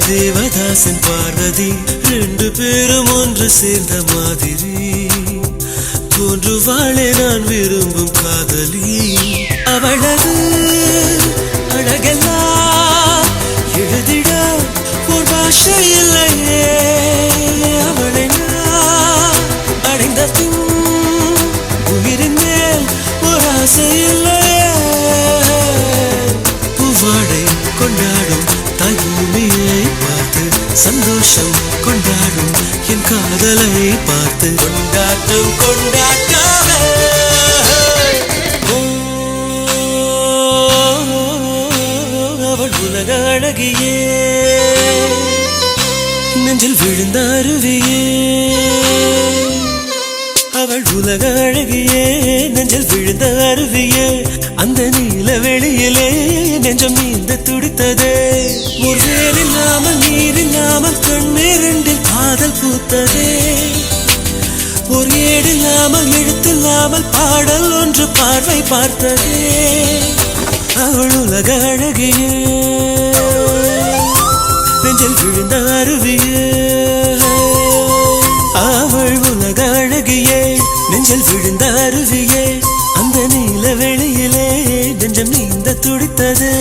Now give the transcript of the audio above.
தேவதாசன் பார்வதி ரெண்டு பேரும் ஒன்று சேர்ந்த மாதிரி தோன்றுவாளே நான் விரும்பும் காதலி. அவளது அழகெல்லாம் எழுதிட ஒரு பாஷை இல்லையே. அவளை நான் அடைந்த பின் உயிரின் மேல் ஒரு ஆசை இல்லையே. பூவாடை கொண்டாடும் தாய் பூமியை பார்த்து சந்தோஷம் கொண்டாடும் என் காதலை பார்த்து கொண்டாட்டம் கொண்டாட்டமே. அவள் உலக அழகியே நெஞ்சில் விழுந்த அருவியே. அவள் உலக அழகியே நெஞ்சில் விழுந்த அருவியே. அந்த நீல வெளியிலே நெஞ்சம் நீந்த துடித்ததே. ஒரு வேல் இல்லாமல் நீர் இல்லாமல் கண்ணீரில் காதல் பூத்ததே. ஒரு ஏடில்லாமல் எழுத்தில்லாமல் பாடல் ஒன்று பார்வை பார்த்ததே. அவள் உலக அழகியே நெஞ்சில் விழுந்த அருவியே. அவள் உலக அழகியே நெஞ்சில் விழுந்த அருவியே. அந்த நீல வெளியிலே நெஞ்சம் நீந்த துடித்தது.